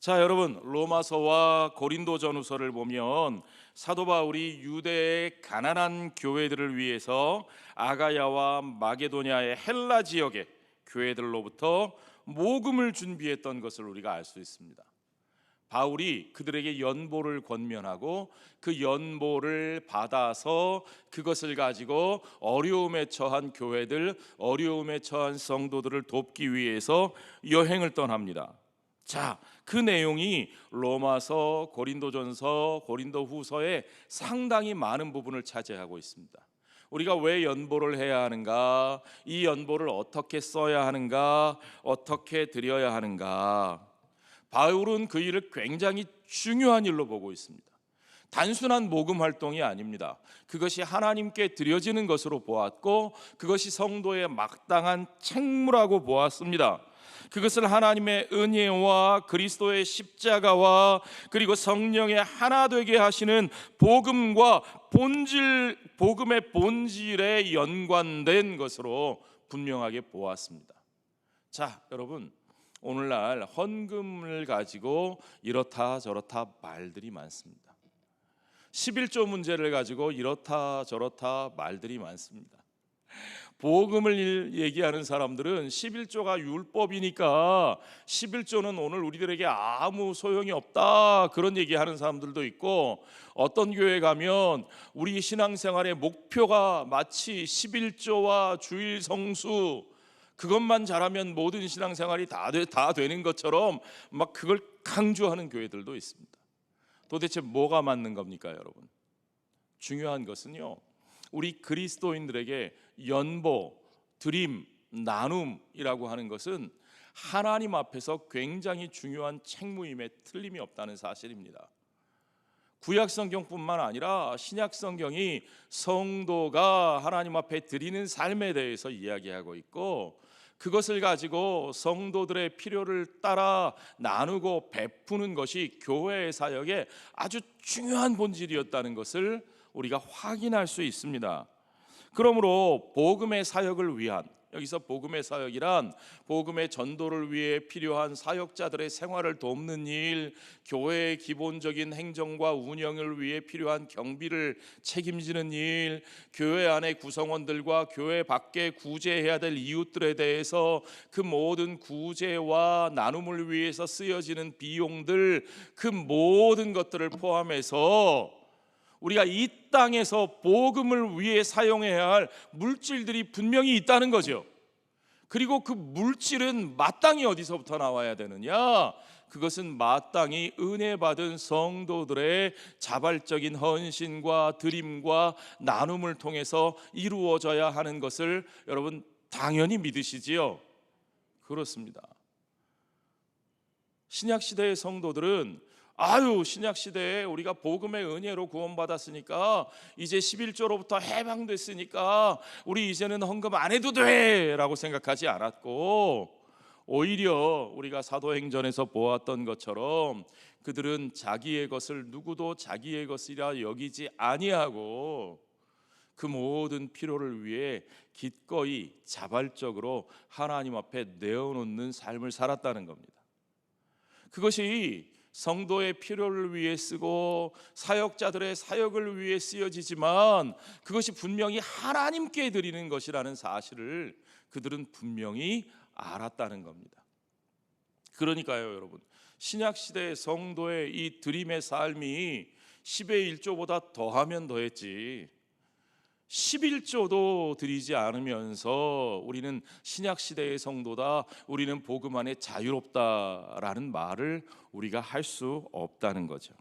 자, 여러분, 로마서와 고린도전후서를 보면 사도 바울이 유대의 가난한 교회들을 위해서 아가야와 마게도냐의 헬라 지역의 교회들로부터 모금을 준비했던 것을 우리가 알 수 있습니다. 바울이 그들에게 연보를 권면하고 그 연보를 받아서 그것을 가지고 어려움에 처한 교회들, 어려움에 처한 성도들을 돕기 위해서 여행을 떠납니다. 자, 그 내용이 로마서, 고린도전서, 고린도후서에 상당히 많은 부분을 차지하고 있습니다. 우리가 왜 연보를 해야 하는가, 이 연보를 어떻게 써야 하는가, 어떻게 드려야 하는가, 바울은 그 일을 굉장히 중요한 일로 보고 있습니다. 단순한 모금 활동이 아닙니다. 그것이 하나님께 드려지는 것으로 보았고, 그것이 성도의 마땅한 책무라고 보았습니다. 그것을 하나님의 은혜와 그리스도의 십자가와 그리고 성령의 하나 되게 하시는 복음과 복음의 본질에 연관된 것으로 분명하게 보았습니다. 자, 여러분, 오늘날 헌금을 가지고 이렇다 저렇다 말들이 많습니다. 11조 문제를 가지고 이렇다 저렇다 말들이 많습니다. 복음을 얘기하는 사람들은 11조가 율법이니까 11조는 오늘 우리들에게 아무 소용이 없다, 그런 얘기하는 사람들도 있고, 어떤 교회 가면 우리 신앙생활의 목표가 마치 11조와 주일 성수, 그것만 잘하면 모든 신앙생활이 다 되는 것처럼 막 그걸 강조하는 교회들도 있습니다. 도대체 뭐가 맞는 겁니까, 여러분? 중요한 것은요, 우리 그리스도인들에게 연보, 드림, 나눔이라고 하는 것은 하나님 앞에서 굉장히 중요한 책무임에 틀림이 없다는 사실입니다. 구약성경뿐만 아니라 신약성경이 성도가 하나님 앞에 드리는 삶에 대해서 이야기하고 있고, 그것을 가지고 성도들의 필요를 따라 나누고 베푸는 것이 교회의 사역의 아주 중요한 본질이었다는 것을 우리가 확인할 수 있습니다. 그러므로 복음의 사역을 위한, 여기서 복음의 사역이란 복음의 전도를 위해 필요한 사역자들의 생활을 돕는 일, 교회의 기본적인 행정과 운영을 위해 필요한 경비를 책임지는 일, 교회 안의 구성원들과 교회 밖에 구제해야 될 이웃들에 대해서 그 모든 구제와 나눔을 위해서 쓰여지는 비용들, 그 모든 것들을 포함해서 우리가 이 땅에서 복음을 위해 사용해야 할 물질들이 분명히 있다는 거죠. 그리고 그 물질은 마땅히 어디서부터 나와야 되느냐? 그것은 마땅히 은혜 받은 성도들의 자발적인 헌신과 드림과 나눔을 통해서 이루어져야 하는 것을 여러분 당연히 믿으시지요? 그렇습니다. 신약시대의 성도들은 신약시대에 우리가 복음의 은혜로 구원받았으니까, 이제 11조로부터 해방됐으니까 우리 이제는 헌금 안 해도 돼 라고 생각하지 않았고, 오히려 우리가 사도행전에서 보았던 것처럼 그들은 자기의 것을 누구도 자기의 것이라 여기지 아니하고 그 모든 필요를 위해 기꺼이 자발적으로 하나님 앞에 내어놓는 삶을 살았다는 겁니다. 그것이 성도의 필요를 위해 쓰고 사역자들의 사역을 위해 쓰여지지만 그것이 분명히 하나님께 드리는 것이라는 사실을 그들은 분명히 알았다는 겁니다. 그러니까요, 여러분, 신약시대의 성도의 이 드림의 삶이 10의 1조보다 더하면 더했지 11조도 드리지 않으면서 우리는 신약시대의 성도다, 우리는 복음 안에 자유롭다라는 말을 우리가 할 수 없다는 거죠.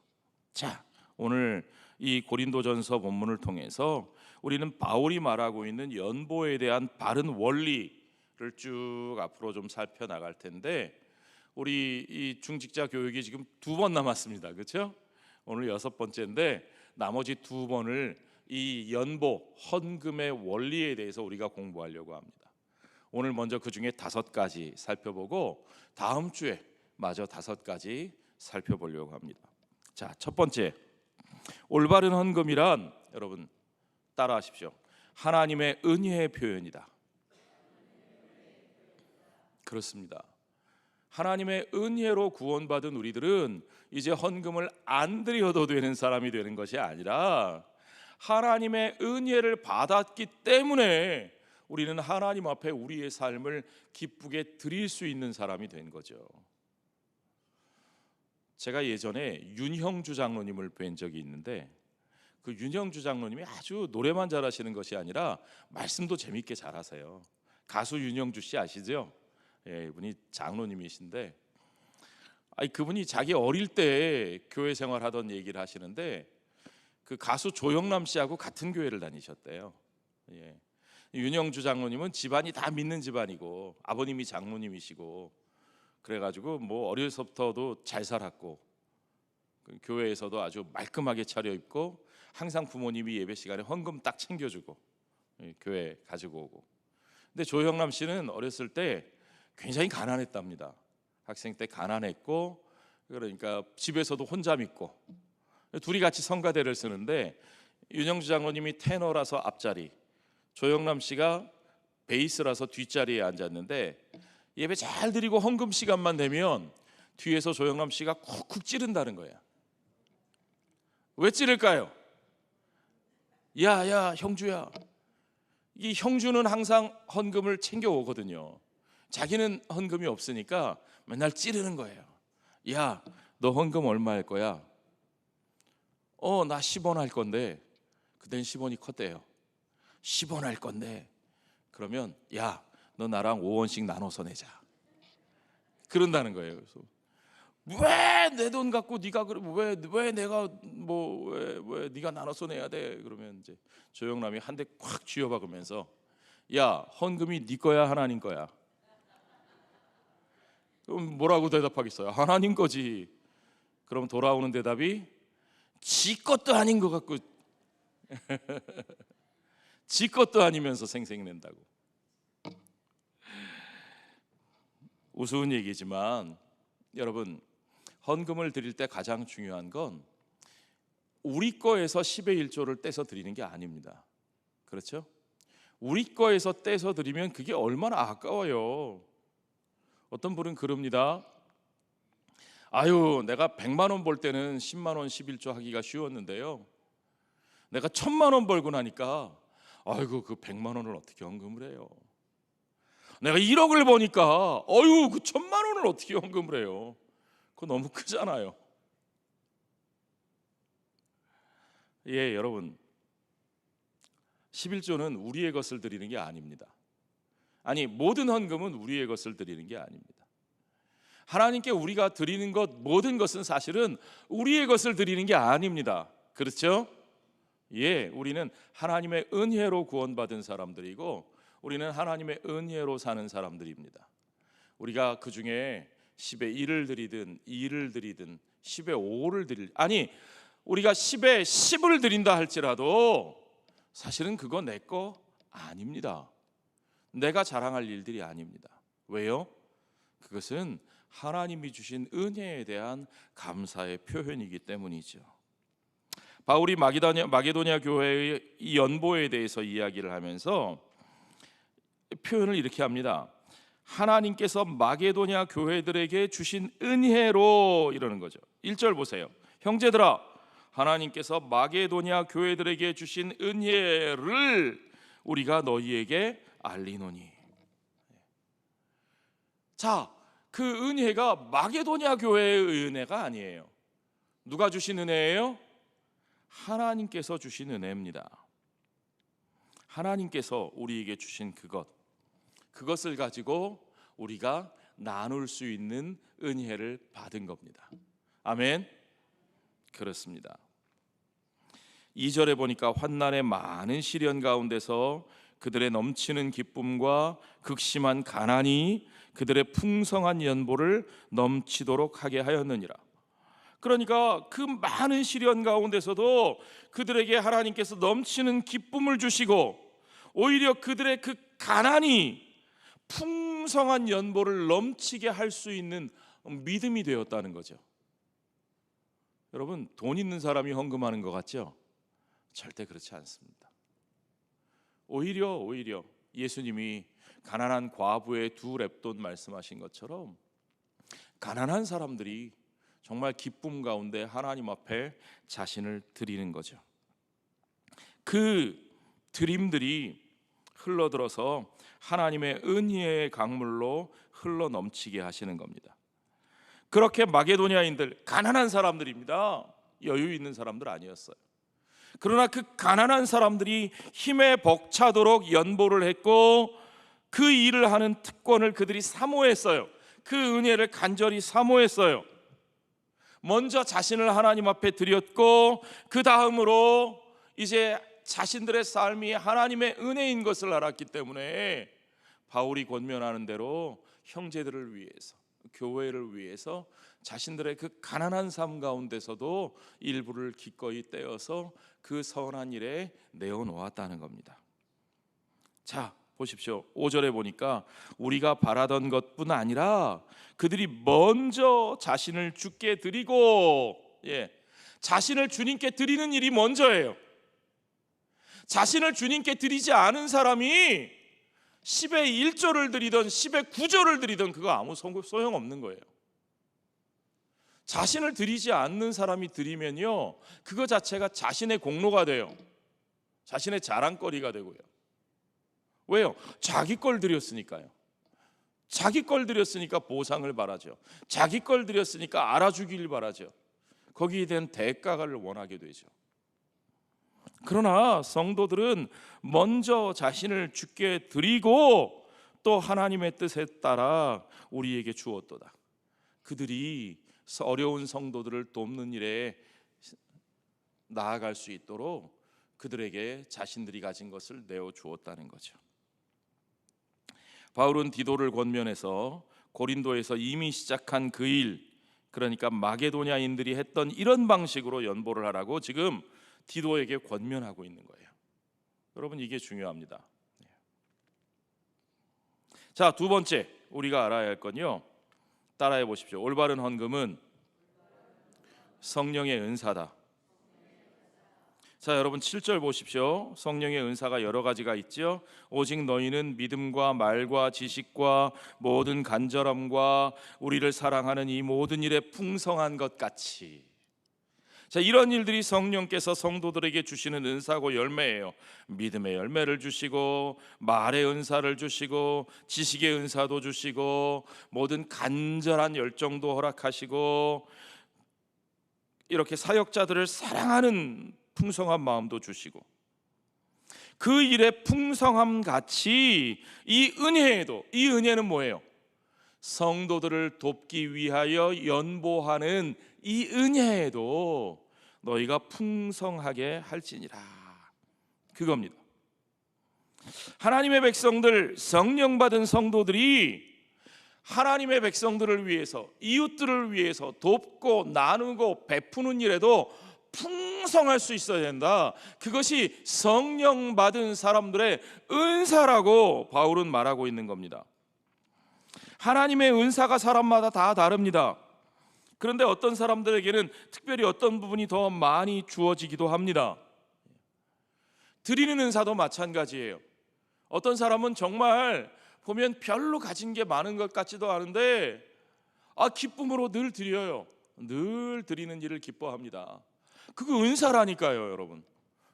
자, 오늘 이 고린도전서 본문을 통해서 우리는 바울이 말하고 있는 연보에 대한 바른 원리를 쭉 앞으로 좀 살펴나갈 텐데, 우리 이 중직자 교육이 지금 2번 남았습니다. 그렇죠? 오늘 6번째인데 나머지 2번을 이 연보, 헌금의 원리에 대해서 우리가 공부하려고 합니다. 오늘 먼저 그 중에 5가지 살펴보고 다음 주에 마저 5가지 살펴보려고 합니다. 자, 첫 번째, 올바른 헌금이란, 여러분 따라하십시오, 하나님의 은혜의 표현이다. 그렇습니다. 하나님의 은혜로 구원받은 우리들은 이제 헌금을 안 드려도 되는 사람이 되는 것이 아니라 하나님의 은혜를 받았기 때문에 우리는 하나님 앞에 우리의 삶을 기쁘게 드릴 수 있는 사람이 된 거죠. 제가 예전에 윤형주 장로님을 뵌 적이 있는데, 그 윤형주 장로님이 아주 노래만 잘하시는 것이 아니라 말씀도 재밌게 잘하세요. 가수 윤형주 씨 아시죠? 예, 이분이 장로님이신데, 그분이 자기 어릴 때 교회 생활하던 얘기를 하시는데, 그 가수 조영남 씨하고 같은 교회를 다니셨대요. 예. 윤형주 장로님은 집안이 다 믿는 집안이고 아버님이 장로님이시고, 그래가지고 뭐 어려서부터도 잘 살았고, 그 교회에서도 아주 말끔하게 차려입고 항상 부모님이 예배 시간에 헌금 딱 챙겨주고 교회 가지고 오고. 근데 조영남 씨는 어렸을 때 굉장히 가난했답니다. 학생 때 가난했고, 그러니까 집에서도 혼자 믿고, 둘이 같이 성가대를 쓰는데 윤형주 장로님이 테너라서 앞자리, 조영남 씨가 베이스라서 뒷자리에 앉았는데, 예배 잘 드리고 헌금 시간만 되면 뒤에서 조영남 씨가 쿡쿡 찌른다는 거야. 왜 찌를까요? 야 형주야. 이 형주는 항상 헌금을 챙겨 오거든요. 자기는 헌금이 없으니까 맨날 찌르는 거예요. 야, 너 헌금 얼마 할 거야? 나 10원 할 건데. 그땐 10원이 컸대요. 10원 할 건데. 그러면 야, 너 나랑 5원씩 나눠서 내자. 그런다는 거예요. 그래서 왜 내 돈 갖고 네가 왜 내가 왜 네가 나눠서 내야 돼? 그러면 이제 조영남이 한 대 콱 쥐어박으면서, 야, 헌금이 네 거야 하나님 거야? 그럼 뭐라고 대답하겠어요? 하나님 거지. 그럼 돌아오는 대답이 지 것도 아닌 것 같고 지 것도 아니면서 생색낸다고. 우스운 얘기지만 여러분, 헌금을 드릴 때 가장 중요한 건 우리 거에서 10의 1조를 떼서 드리는 게 아닙니다. 그렇죠? 우리 거에서 떼서 드리면 그게 얼마나 아까워요. 어떤 분은 그럽니다. 내가 100만 원 벌 때는 10만 원 11조 하기가 쉬웠는데요, 내가 1000만 원 벌고 나니까 그 100만 원을 어떻게 헌금을 해요? 내가 1억을 버니까 그 1000만 원을 어떻게 헌금을 해요? 그거 너무 크잖아요. 예, 여러분, 11조는 우리의 것을 드리는 게 아닙니다. 모든 헌금은 우리의 것을 드리는 게 아닙니다. 하나님께 우리가 드리는 것, 모든 것은 사실은 우리의 것을 드리는 게 아닙니다. 그렇죠? 예, 우리는 하나님의 은혜로 구원받은 사람들이고, 우리는 하나님의 은혜로 사는 사람들입니다. 우리가 그 중에 10의 1을 드리든 2를 드리든 10의 5를 우리가 10의 10을 드린다 할지라도 사실은 그거 내 거 아닙니다. 내가 자랑할 일들이 아닙니다. 왜요? 그것은 하나님이 주신 은혜에 대한 감사의 표현이기 때문이죠. 바울이 마게도냐 교회의 이 연보에 대해서 이야기를 하면서 표현을 이렇게 합니다. 하나님께서 마게도냐 교회들에게 주신 은혜로, 이러는 거죠. 1절 보세요. 형제들아, 하나님께서 마게도냐 교회들에게 주신 은혜를 우리가 너희에게 알리노니. 자, 그 은혜가 마게도냐 교회의 은혜가 아니에요. 누가 주신 은혜예요? 하나님께서 주신 은혜입니다. 하나님께서 우리에게 주신 그것을 가지고 우리가 나눌 수 있는 은혜를 받은 겁니다. 아멘. 그렇습니다. 2절에 보니까 환난의 많은 시련 가운데서 그들의 넘치는 기쁨과 극심한 가난이 그들의 풍성한 연보를 넘치도록 하게 하였느니라. 그러니까 그 많은 시련 가운데서도 그들에게 하나님께서 넘치는 기쁨을 주시고, 오히려 그들의 그 가난이 풍성한 연보를 넘치게 할 수 있는 믿음이 되었다는 거죠. 여러분, 돈 있는 사람이 헌금하는 것 같죠? 절대 그렇지 않습니다. 오히려 예수님이 가난한 과부의 2 렙돈 말씀하신 것처럼 가난한 사람들이 정말 기쁨 가운데 하나님 앞에 자신을 드리는 거죠. 그 드림들이 흘러들어서 하나님의 은혜의 강물로 흘러 넘치게 하시는 겁니다. 그렇게 마게도냐인들, 가난한 사람들입니다. 여유 있는 사람들 아니었어요. 그러나 그 가난한 사람들이 힘에 벅차도록 연보를 했고 그 일을 하는 특권을 그들이 사모했어요. 그 은혜를 간절히 사모했어요. 먼저 자신을 하나님 앞에 드렸고 그 다음으로 이제 자신들의 삶이 하나님의 은혜인 것을 알았기 때문에 바울이 권면하는 대로 형제들을 위해서, 교회를 위해서 자신들의 그 가난한 삶 가운데서도 일부를 기꺼이 떼어서 그 선한 일에 내어놓았다는 겁니다. 자, 보십시오. 5절에 보니까 우리가 바라던 것뿐 아니라 그들이 먼저 자신을 주께 드리고, 자신을 주님께 드리는 일이 먼저예요. 자신을 주님께 드리지 않은 사람이 10의 1조를 드리든 10의 9조를 드리든 그거 아무 소용없는 거예요. 자신을 드리지 않는 사람이 드리면요, 그거 자체가 자신의 공로가 돼요. 자신의 자랑거리가 되고요. 왜요? 자기 걸 드렸으니까요. 자기 걸 드렸으니까 보상을 바라죠. 자기 걸 드렸으니까 알아주길 바라죠. 거기에 대한 대가를 원하게 되죠. 그러나 성도들은 먼저 자신을 주께 드리고 또 하나님의 뜻에 따라 우리에게 주었도다. 그들이 어려운 성도들을 돕는 일에 나아갈 수 있도록 그들에게 자신들이 가진 것을 내어 주었다는 거죠. 바울은 디도를 권면해서 고린도에서 이미 시작한 그 일, 그러니까 마게도냐인들이 했던 이런 방식으로 연보를 하라고 지금 디도에게 권면하고 있는 거예요. 여러분, 이게 중요합니다. 자, 두 번째 우리가 알아야 할 건요, 따라해 보십시오. 올바른 헌금은 성령의 은사다. 자, 여러분 7절 보십시오. 성령의 은사가 여러 가지가 있죠. 오직 너희는 믿음과 말과 지식과 모든 간절함과 우리를 사랑하는 이 모든 일에 풍성한 것 같이. 자, 이런 일들이 성령께서 성도들에게 주시는 은사고 열매예요. 믿음의 열매를 주시고 말의 은사를 주시고 지식의 은사도 주시고 모든 간절한 열정도 허락하시고 이렇게 사역자들을 사랑하는 풍성한 마음도 주시고, 그 일의 풍성함 같이 이 은혜에도, 이 은혜는 뭐예요? 성도들을 돕기 위하여 연보하는 이 은혜에도 너희가 풍성하게 할지니라, 그겁니다. 하나님의 백성들, 성령 받은 성도들이 하나님의 백성들을 위해서, 이웃들을 위해서 돕고 나누고 베푸는 일에도 풍성할 수 있어야 된다. 그것이 성령 받은 사람들의 은사라고 바울은 말하고 있는 겁니다. 하나님의 은사가 사람마다 다 다릅니다. 그런데 어떤 사람들에게는 특별히 어떤 부분이 더 많이 주어지기도 합니다. 드리는 은사도 마찬가지예요. 어떤 사람은 정말 보면 별로 가진 게 많은 것 같지도 않은데 기쁨으로 늘 드려요. 늘 드리는 일을 기뻐합니다. 그거 은사라니까요, 여러분.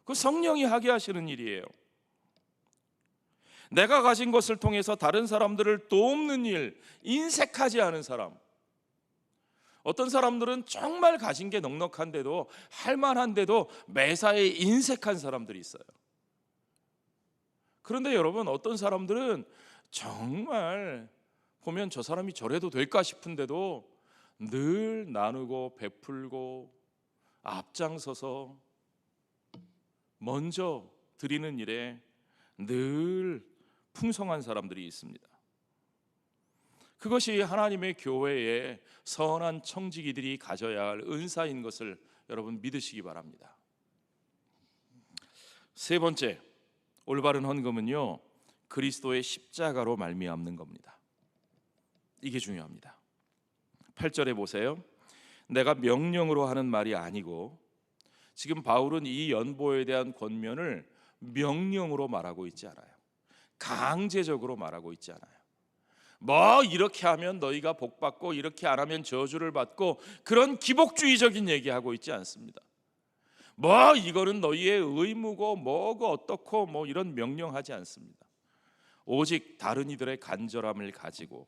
그 성령이 하게 하시는 일이에요. 내가 가진 것을 통해서 다른 사람들을 돕는 일, 인색하지 않은 사람. 어떤 사람들은 정말 가진 게 넉넉한데도, 할만한데도 매사에 인색한 사람들이 있어요. 그런데 여러분, 어떤 사람들은 정말 보면 저 사람이 저래도 될까 싶은데도 늘 나누고 베풀고 앞장서서 먼저 드리는 일에 늘 풍성한 사람들이 있습니다. 그것이 하나님의 교회의 선한 청지기들이 가져야 할 은사인 것을 여러분 믿으시기 바랍니다. 세 번째, 올바른 헌금은요, 그리스도의 십자가로 말미암는 겁니다. 이게 중요합니다. 8절에 보세요. 내가 명령으로 하는 말이 아니고, 지금 바울은 이 연보에 대한 권면을 명령으로 말하고 있지 않아요. 강제적으로 말하고 있지 않아요. 뭐 이렇게 하면 너희가 복받고 이렇게 안 하면 저주를 받고 그런 기복주의적인 얘기하고 있지 않습니다. 뭐 이거는 너희의 의무고 뭐고 어떻고 뭐 이런 명령하지 않습니다. 오직 다른 이들의 간절함을 가지고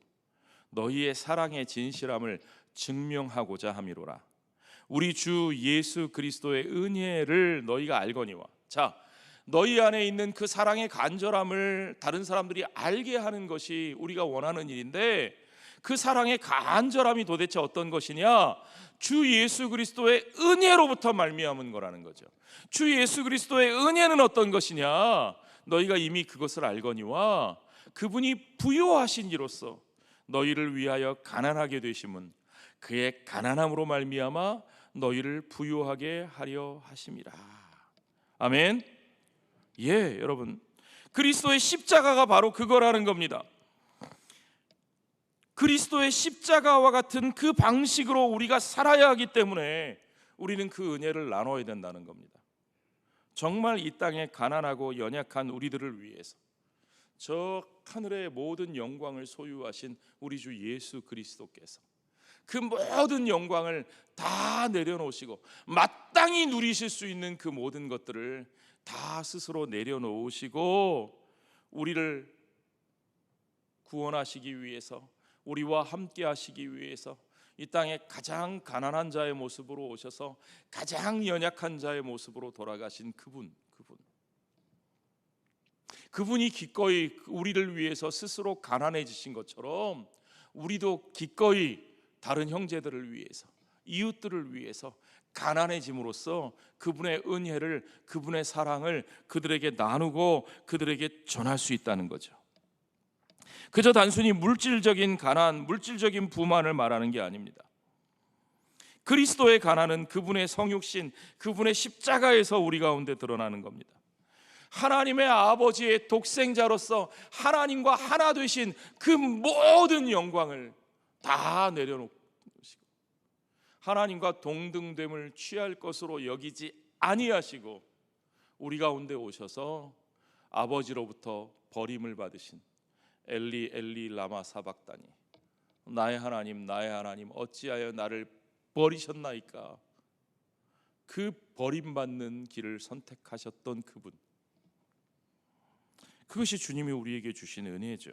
너희의 사랑의 진실함을 증명하고자 함이로라. 우리 주 예수 그리스도의 은혜를 너희가 알거니와. 자, 너희 안에 있는 그 사랑의 간절함을 다른 사람들이 알게 하는 것이 우리가 원하는 일인데, 그 사랑의 간절함이 도대체 어떤 것이냐? 주 예수 그리스도의 은혜로부터 말미암은 거라는 거죠. 주 예수 그리스도의 은혜는 어떤 것이냐? 너희가 이미 그것을 알거니와 그분이 부요하신 이로써 너희를 위하여 가난하게 되심은 그의 가난함으로 말미암아 너희를 부요하게 하려 하심이라. 아멘. 예, 여러분, 그리스도의 십자가가 바로 그거라는 겁니다. 그리스도의 십자가와 같은 그 방식으로 우리가 살아야 하기 때문에 우리는 그 은혜를 나눠야 된다는 겁니다. 정말 이 땅에 가난하고 연약한 우리들을 위해서 저 하늘의 모든 영광을 소유하신 우리 주 예수 그리스도께서 그 모든 영광을 다 내려놓으시고 마땅히 누리실 수 있는 그 모든 것들을 다 스스로 내려놓으시고 우리를 구원하시기 위해서, 우리와 함께 하시기 위해서 이 땅에 가장 가난한 자의 모습으로 오셔서 가장 연약한 자의 모습으로 돌아가신 그분이 기꺼이 우리를 위해서 스스로 가난해지신 것처럼 우리도 기꺼이 다른 형제들을 위해서, 이웃들을 위해서 가난해짐으로써 그분의 은혜를, 그분의 사랑을 그들에게 나누고 그들에게 전할 수 있다는 거죠. 그저 단순히 물질적인 가난, 물질적인 부만을 말하는 게 아닙니다. 그리스도의 가난은 그분의 성육신, 그분의 십자가에서 우리 가운데 드러나는 겁니다. 하나님의 아버지의 독생자로서 하나님과 하나 되신 그 모든 영광을 다 내려놓으시고 하나님과 동등됨을 취할 것으로 여기지 아니하시고 우리 가운데 오셔서 아버지로부터 버림을 받으신 엘리 엘리 라마 사박다니, 나의 하나님 어찌하여 나를 버리셨나이까. 그 버림받는 길을 선택하셨던 그분, 그것이 주님이 우리에게 주신 은혜죠.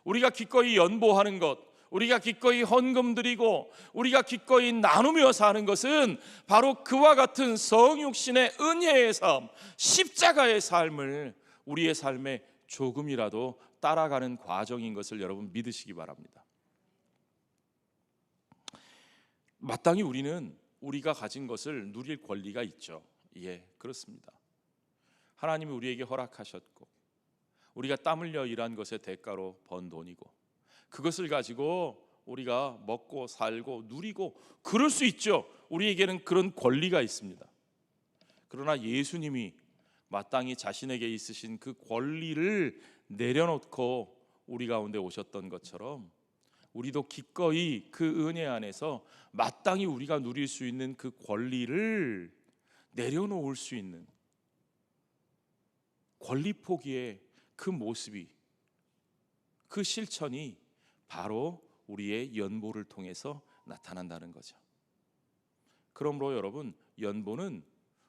우리가 기꺼이 연보하는 것, 우리가 기꺼이 헌금 드리고 우리가 기꺼이 나누며 사는 것은 바로 그와 같은 성육신의 은혜의 삶, 십자가의 삶을 우리의 삶에 조금이라도 따라가는 과정인 것을 여러분 믿으시기 바랍니다. 마땅히 우리는 우리가 가진 것을 누릴 권리가 있죠. 예, 그렇습니다. 하나님이 우리에게 허락하셨고 우리가 땀 흘려 일한 것의 대가로 번 돈이고 그것을 가지고 우리가 먹고 살고 누리고 그럴 수 있죠. 우리에게는 그런 권리가 있습니다. 그러나 예수님이 마땅히 자신에게 있으신 그 권리를 내려놓고 우리 가운데 오셨던 것처럼 우리도 기꺼이 그 은혜 안에서 마땅히 우리가 누릴 수 있는 그 권리를 내려놓을 수 있는 권리 포기의 그 모습이, 그 실천이 바로 우리의 연보를 통해서 나타난다는 거죠. 그러므로 여러분, 연보는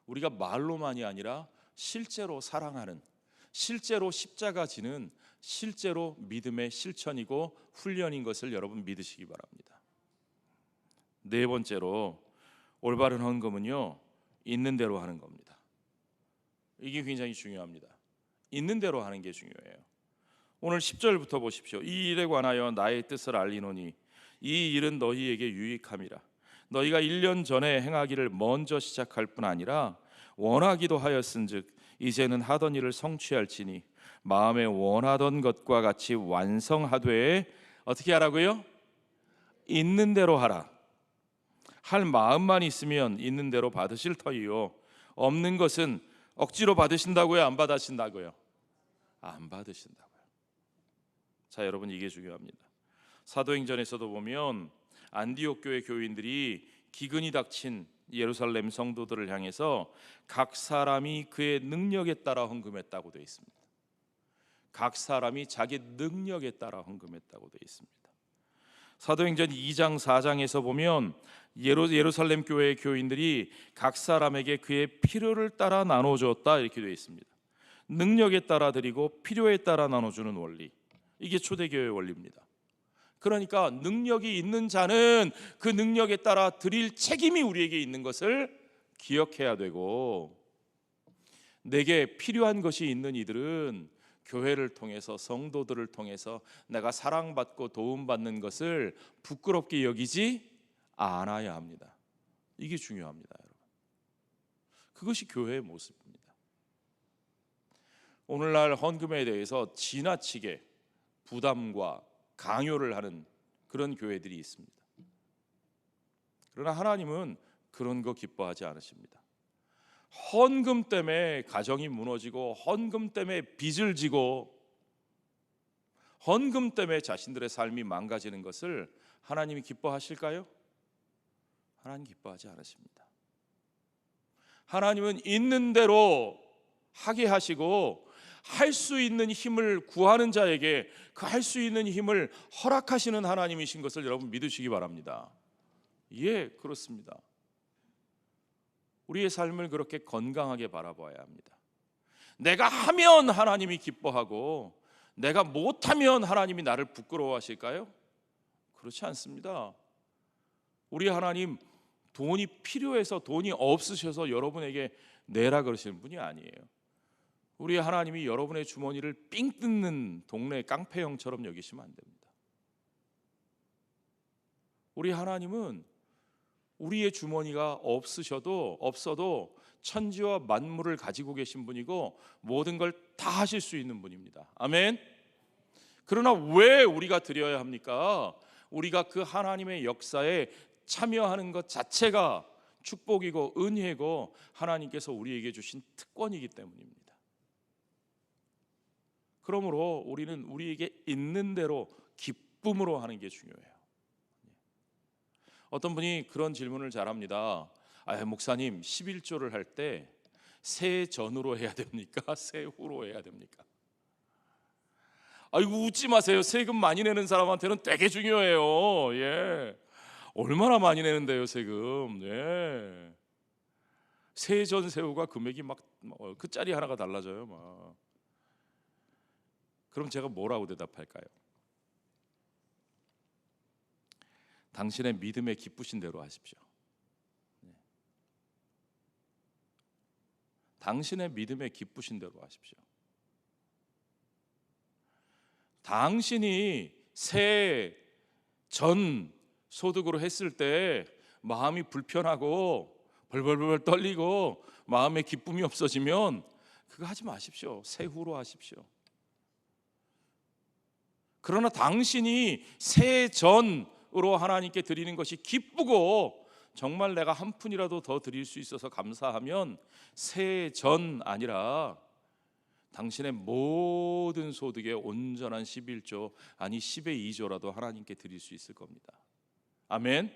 우리가 말로만이 아니라 실제로 사랑하는, 실제로 십자가 지는 실제로 믿음의 실천이고 훈련인 것을 여러분 믿으시기 바랍니다. 네 번째로 올바른 헌금은요, 있는 대로 하는 겁니다. 이게 굉장히 중요합니다. 있는 대로 하는 게 중요해요. 오늘 10절부터 보십시오. 이 일에 관하여 나의 뜻을 알리노니 이 일은 너희에게 유익함이라. 너희가 1년 전에 행하기를 먼저 시작할 뿐 아니라 원하기도 하였은즉 이제는 하던 일을 성취할지니 마음에 원하던 것과 같이 완성하되 어떻게 하라고요? 있는 대로 하라. 할 마음만 있으면 있는 대로 받으실 터이요 없는 것은 억지로 받으신다고요? 안 받으신다고요? 안 받으신다고요. 자, 여러분, 이게 중요합니다. 사도행전에서도 보면 안디옥 교회 교인들이 기근이 닥친 예루살렘 성도들을 향해서 각 사람이 그의 능력에 따라 헌금했다고 되어 있습니다. 각 사람이 자기 능력에 따라 헌금했다고 되어 있습니다. 사도행전 2장 4장에서 보면 예루살렘 교회의 교인들이 각 사람에게 그의 필요를 따라 나눠주었다 이렇게 되어 있습니다. 능력에 따라 드리고 필요에 따라 나눠주는 원리, 이게 초대교회의 원리입니다. 그러니까 능력이 있는 자는 그 능력에 따라 드릴 책임이 우리에게 있는 것을 기억해야 되고, 내게 필요한 것이 있는 이들은 교회를 통해서, 성도들을 통해서 내가 사랑받고 도움받는 것을 부끄럽게 여기지 않아야 합니다. 이게 중요합니다, 여러분. 그것이 교회의 모습입니다. 오늘날 헌금에 대해서 지나치게 부담과 강요를 하는 그런 교회들이 있습니다. 그러나 하나님은 그런 거 기뻐하지 않으십니다. 헌금 때문에 가정이 무너지고, 헌금 때문에 빚을 지고, 헌금 때문에 자신들의 삶이 망가지는 것을 하나님이 기뻐하실까요? 하나님 기뻐하지 않으십니다. 하나님은 있는 대로 하게 하시고, 할 수 있는 힘을 구하는 자에게 그 할 수 있는 힘을 허락하시는 하나님이신 것을 여러분 믿으시기 바랍니다. 예, 그렇습니다. 우리의 삶을 그렇게 건강하게 바라봐야 합니다. 내가 하면 하나님이 기뻐하고, 내가 못하면 하나님이 나를 부끄러워하실까요? 그렇지 않습니다. 우리 하나님 돈이 필요해서, 돈이 없으셔서 여러분에게 내라 그러시는 분이 아니에요. 우리 하나님이 여러분의 주머니를 삥 뜯는 동네 깡패형처럼 여기시면 안 됩니다. 우리 하나님은 우리의 주머니가 없어도 천지와 만물을 가지고 계신 분이고, 모든 걸 다 하실 수 있는 분입니다. 아멘. 그러나 왜 우리가 드려야 합니까? 우리가 그 하나님의 역사에 참여하는 것 자체가 축복이고 은혜고 하나님께서 우리에게 주신 특권이기 때문입니다. 그러므로 우리는 우리에게 있는 대로 기쁨으로 하는 게 중요해요. 어떤 분이 그런 질문을 잘합니다. 목사님, 11조를 할 때 새 전으로 해야 됩니까? 새 후로 해야 됩니까? 아이고, 웃지 마세요. 세금 많이 내는 사람한테는 되게 중요해요. 예. 얼마나 많이 내는데요, 세금. 예. 세전 세후가 금액이 막 그 짜리 하나가 달라져요, 막. 그럼 제가 뭐라고 대답할까요? 당신의 믿음에 기쁘신 대로 하십시오. 당신의 믿음에 기쁘신 대로 하십시오. 당신이 새 전 소득으로 했을 때 마음이 불편하고 벌벌벌 떨리고 마음에 기쁨이 없어지면 그거 하지 마십시오. 새 후로 하십시오. 그러나 당신이 새 전으로 하나님께 드리는 것이 기쁘고, 정말 내가 한 푼이라도 더 드릴 수 있어서 감사하면 새 전 아니라 당신의 모든 소득의 온전한 11조, 아니 10의 2조라도 하나님께 드릴 수 있을 겁니다. 아멘.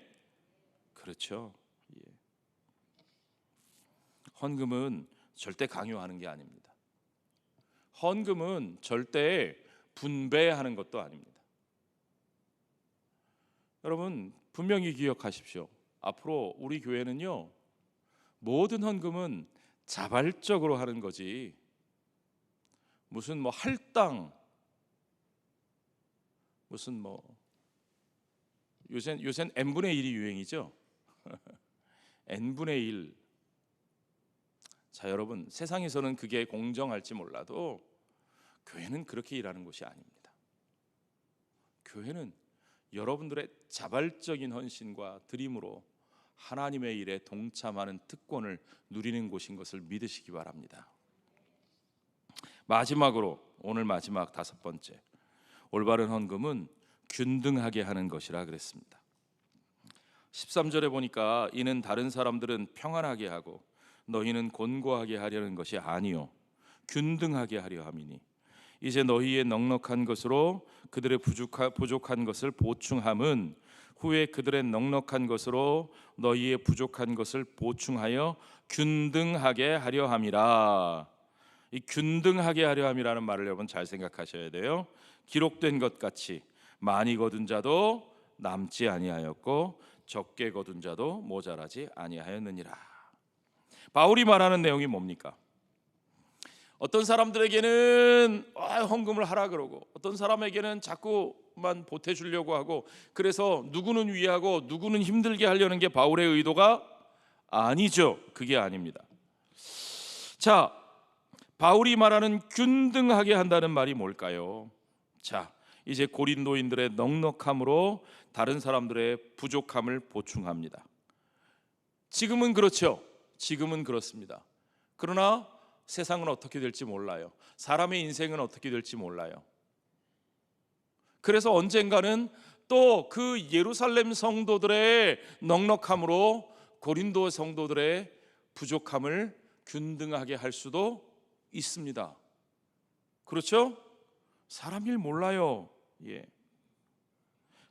그렇죠. 예. 헌금은 절대 강요하는 게 아닙니다. 헌금은 절대 분배하는 것도 아닙니다. 여러분 분명히 기억하십시오. 앞으로 우리 교회는요, 모든 헌금은 자발적으로 하는 거지, 무슨 할당, 무슨 요새는 n분의 1이 유행이죠. n분의 1. 자, 여러분, 세상에서는 그게 공정할지 몰라도 교회는 그렇게 일하는 곳이 아닙니다. 교회는 여러분들의 자발적인 헌신과 드림으로 하나님의 일에 동참하는 특권을 누리는 곳인 것을 믿으시기 바랍니다. 마지막으로, 오늘 마지막 5번째, 올바른 헌금은 균등하게 하는 것이라 그랬습니다. 13절에 보니까 이는 다른 사람들은 평안하게 하고 너희는 곤고하게 하려는 것이 아니요 균등하게 하려 함이니 이제 너희의 넉넉한 것으로 그들의 부족한 것을 보충함은 후에 그들의 넉넉한 것으로 너희의 부족한 것을 보충하여 균등하게 하려 함이라. 이 균등하게 하려 함이라는 말을 여러분 잘 생각하셔야 돼요. 기록된 것 같이 많이 거둔 자도 남지 아니하였고 적게 거둔 자도 모자라지 아니하였느니라. 바울이 말하는 내용이 뭡니까? 어떤 사람들에게는 헌금을 하라 그러고, 어떤 사람에게는 자꾸만 보태주려고 하고, 그래서 누구는 위하고 누구는 힘들게 하려는 게 바울의 의도가 아니죠. 그게 아닙니다. 자, 바울이 말하는 균등하게 한다는 말이 뭘까요? 자, 이제 고린도인들의 넉넉함으로 다른 사람들의 부족함을 보충합니다. 지금은 그렇죠. 지금은 그렇습니다. 그러나 세상은 어떻게 될지 몰라요. 사람의 인생은 어떻게 될지 몰라요. 그래서 언젠가는 또 그 예루살렘 성도들의 넉넉함으로 고린도 성도들의 부족함을 균등하게 할 수도 있습니다. 그렇죠? 사람 일 몰라요. 예.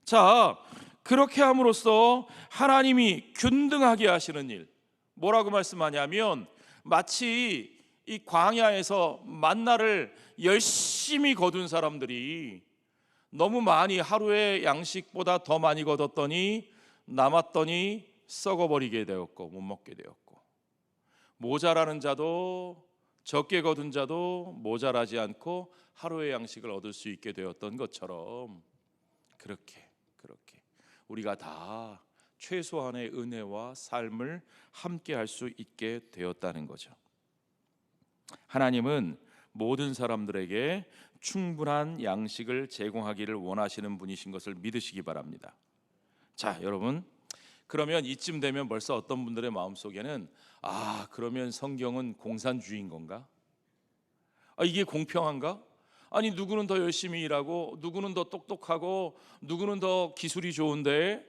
자, 그렇게 함으로써 하나님이 균등하게 하시는 일, 뭐라고 말씀하냐면 마치 이 광야에서 만나를 열심히 거둔 사람들이 너무 많이, 하루의 양식보다 더 많이 거뒀더니 남았더니 썩어버리게 되었고 못 먹게 되었고, 모자라는 자도 적게 거둔 자도 모자라지 않고 하루의 양식을 얻을 수 있게 되었던 것처럼, 그렇게 우리가 다 최소한의 은혜와 삶을 함께 할 수 있게 되었다는 거죠. 하나님은 모든 사람들에게 충분한 양식을 제공하기를 원하시는 분이신 것을 믿으시기 바랍니다. 자, 여러분, 그러면 이쯤 되면 벌써 어떤 분들의 마음속에는 그러면 성경은 공산주의인 건가? 이게 공평한가? 아니, 누구는 더 열심히 일하고 누구는 더 똑똑하고 누구는 더 기술이 좋은데,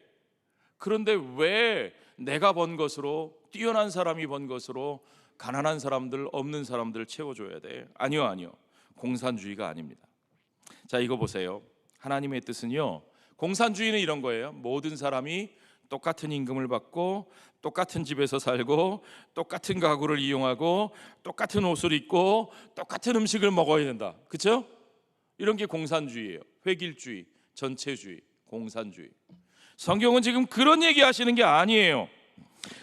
그런데 왜 내가 번 것으로, 뛰어난 사람이 번 것으로 가난한 사람들, 없는 사람들 채워줘야 돼? 아니요. 공산주의가 아닙니다. 자, 이거 보세요. 하나님의 뜻은요, 공산주의는 이런 거예요. 모든 사람이 똑같은 임금을 받고 똑같은 집에서 살고 똑같은 가구를 이용하고 똑같은 옷을 입고 똑같은 음식을 먹어야 된다. 그렇죠? 이런 게 공산주의예요. 획일주의, 전체주의, 공산주의. 성경은 지금 그런 얘기 하시는 게 아니에요.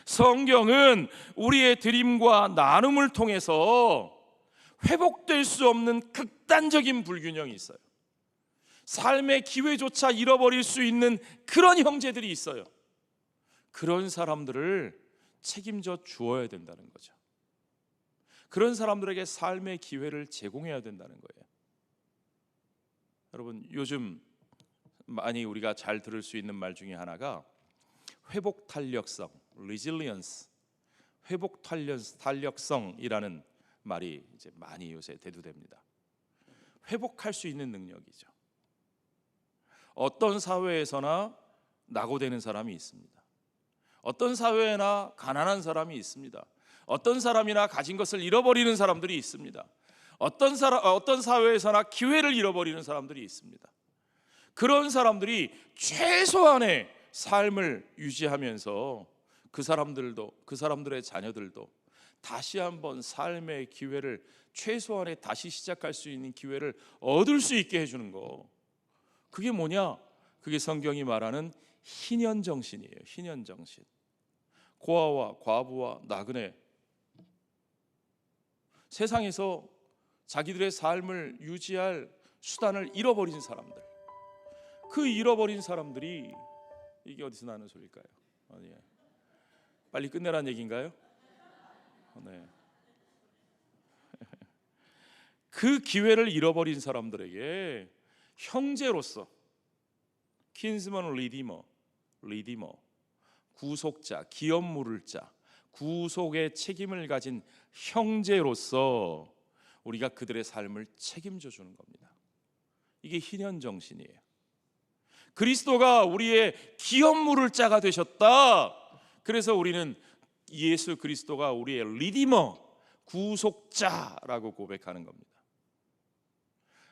성경은 우리의 드림과 나눔을 통해서 회복될 수 없는 극단적인 불균형이 있어요. 삶의 기회조차 잃어버릴 수 있는 그런 형제들이 있어요. 그런 사람들을 책임져 주어야 된다는 거죠. 그런 사람들에게 삶의 기회를 제공해야 된다는 거예요. 여러분, 요즘 많이 우리가 잘 들을 수 있는 말 중에 하나가 회복 탄력성, resilience, 회복 탄력성이라는 말이 이제 많이 요새 대두됩니다. 회복할 수 있는 능력이죠. 어떤 사회에서나 낙오되는 사람이 있습니다. 어떤 사회에나 가난한 사람이 있습니다. 어떤 사람이나 가진 것을 잃어버리는 사람들이 있습니다. 어떤 사회에서나 기회를 잃어버리는 사람들이 있습니다. 그런 사람들이 최소한의 삶을 유지하면서 그 사람들도, 그 사람들의 자녀들도 다시 한번 삶의 기회를, 최소한의 다시 시작할 수 있는 기회를 얻을 수 있게 해주는 거, 그게 뭐냐? 그게 성경이 말하는 희년정신이에요. 희년정신. 고아와 과부와 나그네, 세상에서 자기들의 삶을 유지할 수단을 잃어버린 사람들, 그 잃어버린 사람들이, 이게 어디서 나는 소리일까요? 빨리 끝내라는 얘기인가요? 네. 그 기회를 잃어버린 사람들에게 형제로서, 킨스먼 리디머, 구속자, 기업 물을 자, 구속의 책임을 가진 형제로서 우리가 그들의 삶을 책임져 주는 겁니다. 이게 희년 정신이에요. 그리스도가 우리의 기업 물을 자가 되셨다. 그래서 우리는 예수 그리스도가 우리의 리디머, 구속자라고 고백하는 겁니다.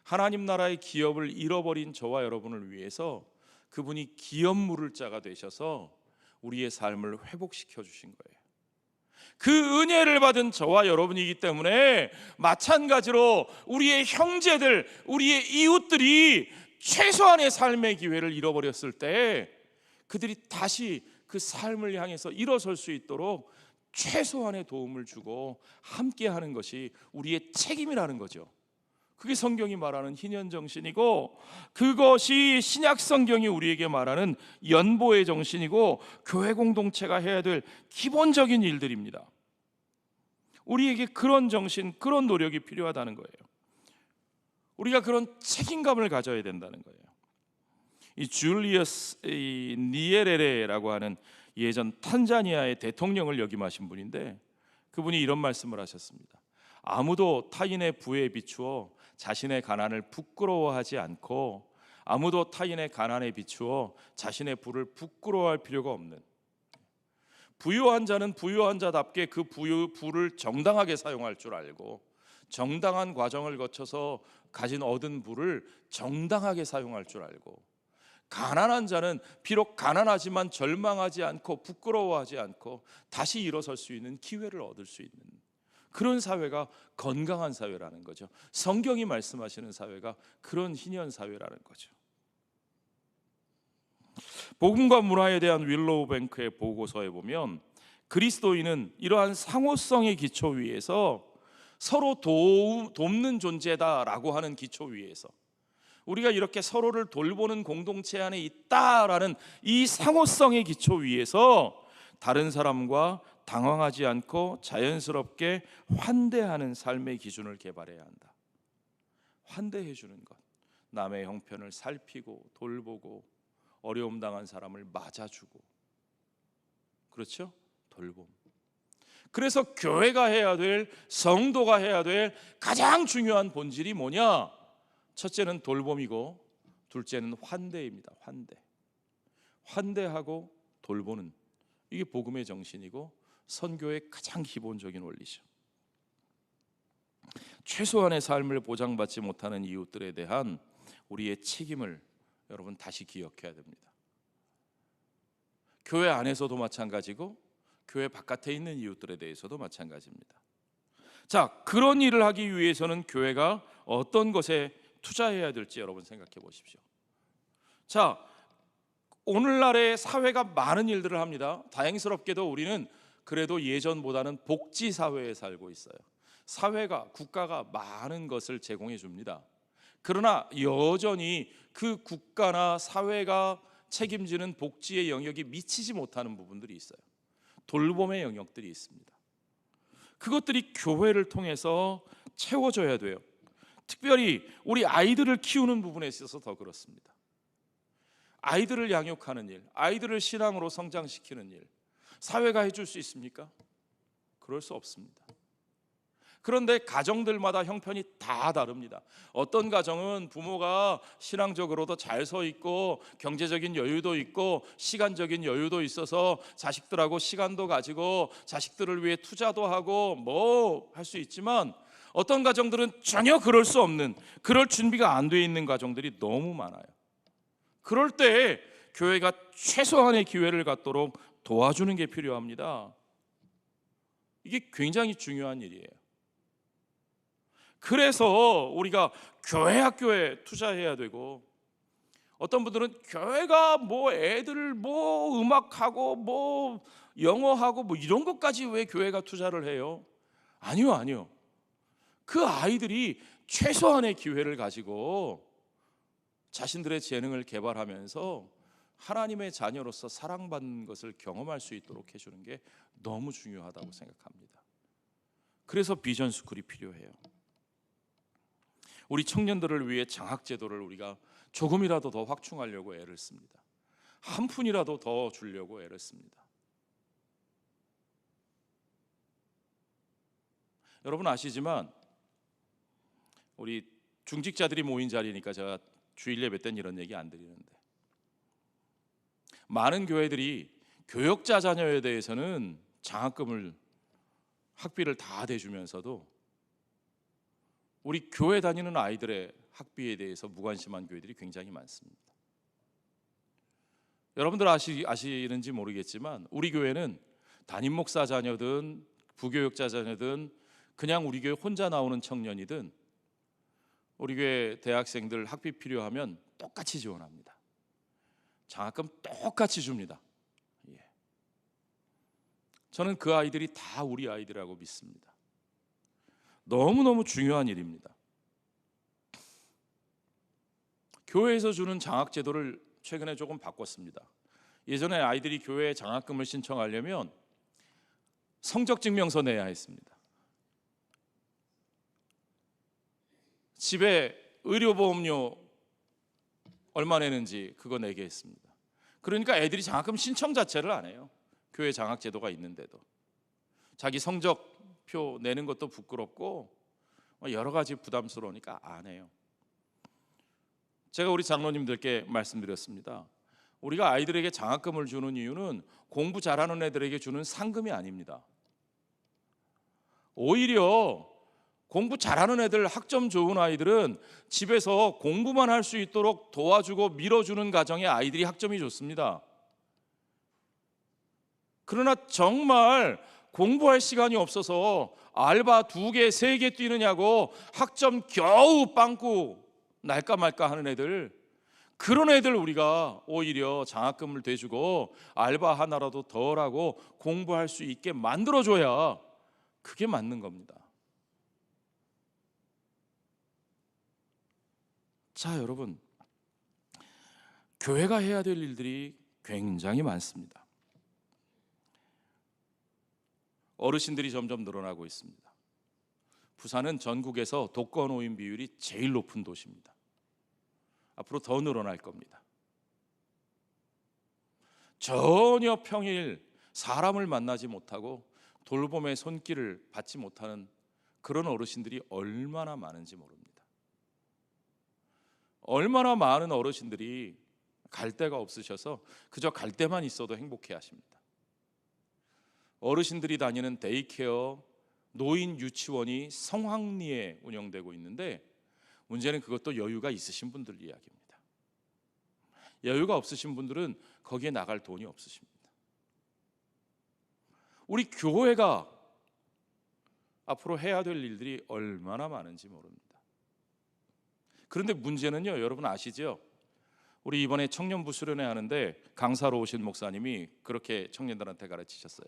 하나님 나라의 기업을 잃어버린 저와 여러분을 위해서 그분이 기업 물을 자가 되셔서 우리의 삶을 회복시켜 주신 거예요. 그 은혜를 받은 저와 여러분이기 때문에 마찬가지로 우리의 형제들, 우리의 이웃들이 최소한의 삶의 기회를 잃어버렸을 때 그들이 다시 그 삶을 향해서 일어설 수 있도록 최소한의 도움을 주고 함께하는 것이 우리의 책임이라는 거죠. 그게 성경이 말하는 희년 정신이고, 그것이 신약 성경이 우리에게 말하는 연보의 정신이고, 교회 공동체가 해야 될 기본적인 일들입니다. 우리에게 그런 정신, 그런 노력이 필요하다는 거예요. 우리가 그런 책임감을 가져야 된다는 거예요. 이 줄리어스 니에레레라고 하는 예전 탄자니아의 대통령을 역임하신 분인데, 그분이 이런 말씀을 하셨습니다. 아무도 타인의 부에 비추어 자신의 가난을 부끄러워하지 않고, 아무도 타인의 가난에 비추어 자신의 부를 부끄러워할 필요가 없는, 부유한 자는 부유한 자답게 그 부를 정당하게 사용할 줄 알고, 정당한 과정을 거쳐서 얻은 부를 정당하게 사용할 줄 알고, 가난한 자는 비록 가난하지만 절망하지 않고 부끄러워하지 않고 다시 일어설 수 있는 기회를 얻을 수 있는 그런 사회가 건강한 사회라는 거죠. 성경이 말씀하시는 사회가 그런 희년 사회라는 거죠. 복음과 문화에 대한 윌로우 뱅크의 보고서에 보면, 그리스도인은 이러한 상호성의 기초 위에서 서로 돕는 존재다라고 하는 기초 위에서, 우리가 이렇게 서로를 돌보는 공동체 안에 있다라는 이 상호성의 기초 위에서 다른 사람과 당황하지 않고 자연스럽게 환대하는 삶의 기준을 개발해야 한다. 환대해 주는 것, 남의 형편을 살피고 돌보고 어려움 당한 사람을 맞아주고, 그렇죠? 돌봄. 그래서 교회가 해야 될, 성도가 해야 될 가장 중요한 본질이 뭐냐? 첫째는 돌봄이고 둘째는 환대입니다. 환대하고 돌보는, 이게 복음의 정신이고 선교의 가장 기본적인 원리죠. 최소한의 삶을 보장받지 못하는 이웃들에 대한 우리의 책임을 여러분 다시 기억해야 됩니다. 교회 안에서도 마찬가지고 교회 바깥에 있는 이웃들에 대해서도 마찬가지입니다. 자, 그런 일을 하기 위해서는 교회가 어떤 것에 투자해야 될지 여러분 생각해 보십시오. 자, 오늘날의 사회가 많은 일들을 합니다. 다행스럽게도 우리는 그래도 예전보다는 복지 사회에 살고 있어요. 사회가, 국가가 많은 것을 제공해 줍니다. 그러나 여전히 그 국가나 사회가 책임지는 복지의 영역이 미치지 못하는 부분들이 있어요. 돌봄의 영역들이 있습니다. 그것들이 교회를 통해서 채워져야 돼요. 특별히 우리 아이들을 키우는 부분에 있어서 더 그렇습니다. 아이들을 양육하는 일, 아이들을 신앙으로 성장시키는 일, 사회가 해줄 수 있습니까? 그럴 수 없습니다. 그런데 가정들마다 형편이 다 다릅니다. 어떤 가정은 부모가 신앙적으로도 잘 서 있고 경제적인 여유도 있고 시간적인 여유도 있어서 자식들하고 시간도 가지고 자식들을 위해 투자도 하고 뭐 할 수 있지만, 어떤 가정들은 전혀 그럴 수 없는, 그럴 준비가 안 돼 있는 가정들이 너무 많아요. 그럴 때 교회가 최소한의 기회를 갖도록 도와주는 게 필요합니다. 이게 굉장히 중요한 일이에요. 그래서 우리가 교회 학교에 투자해야 되고, 어떤 분들은 교회가 뭐 애들 뭐 음악하고 뭐 영어하고 뭐 이런 것까지 왜 교회가 투자를 해요? 아니요. 그 아이들이 최소한의 기회를 가지고 자신들의 재능을 개발하면서 하나님의 자녀로서 사랑받는 것을 경험할 수 있도록 해주는 게 너무 중요하다고 생각합니다. 그래서 비전 스쿨이 필요해요. 우리 청년들을 위해 장학제도를 우리가 조금이라도 더 확충하려고 애를 씁니다. 한 푼이라도 더 주려고 애를 씁니다. 여러분 아시지만 우리 중직자들이 모인 자리니까 제가 주일 예배 때는 이런 얘기 안 드리는데, 많은 교회들이 교역자 자녀에 대해서는 장학금을, 학비를 다 대주면서도 우리 교회 다니는 아이들의 학비에 대해서 무관심한 교회들이 굉장히 많습니다. 여러분들 아시는지 모르겠지만 우리 교회는 담임 목사 자녀든 부교육자 자녀든 그냥 우리 교회 혼자 나오는 청년이든 우리 교회 대학생들 학비 필요하면 똑같이 지원합니다. 장학금 똑같이 줍니다. 예. 저는 그 아이들이 다 우리 아이들이라고 믿습니다. 너무너무 중요한 일입니다. 교회에서 주는 장학 제도를 최근에 조금 바꿨습니다. 예전에 아이들이 교회에 장학금을 신청하려면 성적 증명서 내야 했습니다. 집에 의료보험료 얼마 내는지 그거 내게 했습니다. 그러니까 애들이 장학금 신청 자체를 안 해요. 교회 장학 제도가 있는데도. 자기 성적표 내는 것도 부끄럽고 여러 가지 부담스러우니까 안 해요. 제가 우리 장로님들께 말씀드렸습니다. 우리가 아이들에게 장학금을 주는 이유는 공부 잘하는 애들에게 주는 상금이 아닙니다. 오히려 공부 잘하는 애들, 학점 좋은 아이들은 집에서 공부만 할 수 있도록 도와주고 밀어주는 가정의 아이들이 학점이 좋습니다. 그러나 정말 공부할 시간이 없어서 알바 2개, 3개 뛰느냐고 학점 겨우 빵꾸 날까 말까 하는 애들, 그런 애들 우리가 오히려 장학금을 대주고 알바 하나라도 덜 하고 공부할 수 있게 만들어줘야 그게 맞는 겁니다. 자, 여러분, 교회가 해야 될 일들이 굉장히 많습니다. 어르신들이 점점 늘어나고 있습니다. 부산은 전국에서 독거노인 비율이 제일 높은 도시입니다. 앞으로 더 늘어날 겁니다. 전혀 평일 사람을 만나지 못하고 돌봄의 손길을 받지 못하는 그런 어르신들이 얼마나 많은지 모릅니다. 얼마나 많은 어르신들이 갈 데가 없으셔서 그저 갈 데만 있어도 행복해 하십니다. 어르신들이 다니는 데이케어, 노인 유치원이 성황리에 운영되고 있는데 문제는 그것도 여유가 있으신 분들 이야기입니다. 여유가 없으신 분들은 거기에 나갈 돈이 없으십니다. 우리 교회가 앞으로 해야 될 일들이 얼마나 많은지 모릅니다. 그런데 문제는요, 여러분 아시죠? 우리 이번에 청년부 수련회 하는데 강사로 오신 목사님이 그렇게 청년들한테 가르치셨어요.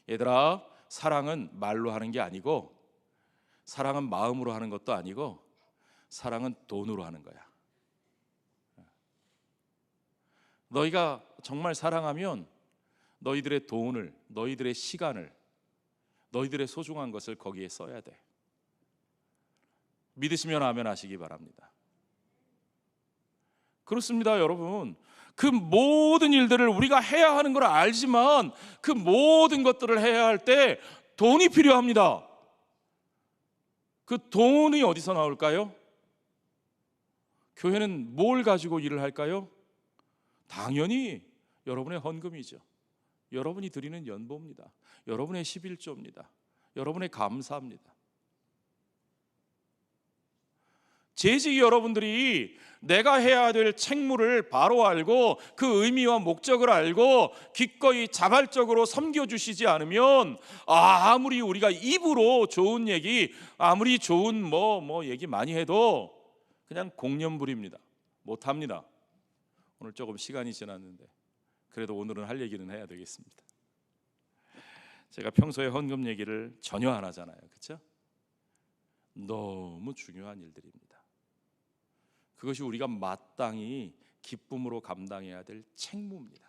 얘들아, 사랑은 말로 하는 게 아니고, 사랑은 마음으로 하는 것도 아니고, 사랑은 돈으로 하는 거야. 너희가 정말 사랑하면 너희들의 돈을, 너희들의 시간을, 너희들의 소중한 것을 거기에 써야 돼. 믿으시면 아멘 하시기 바랍니다. 그렇습니다, 여러분. 그 모든 일들을 우리가 해야 하는 걸 알지만 그 모든 것들을 해야 할 때 돈이 필요합니다. 그 돈이 어디서 나올까요? 교회는 뭘 가지고 일을 할까요? 당연히 여러분의 헌금이죠. 여러분이 드리는 연보입니다. 여러분의 11조입니다. 여러분의 감사합니다. 재직이 여러분들이 내가 해야 될 책무를 바로 알고 그 의미와 목적을 알고 기꺼이 자발적으로 섬겨주시지 않으면 아무리 우리가 입으로 좋은 얘기, 아무리 좋은 뭐 얘기 많이 해도 그냥 공연불입니다. 못합니다. 오늘 조금 시간이 지났는데 그래도 오늘은 할 얘기는 해야 되겠습니다. 제가 평소에 헌금 얘기를 전혀 안 하잖아요, 그렇죠? 너무 중요한 일들입니다. 그것이 우리가 마땅히 기쁨으로 감당해야 될 책무입니다.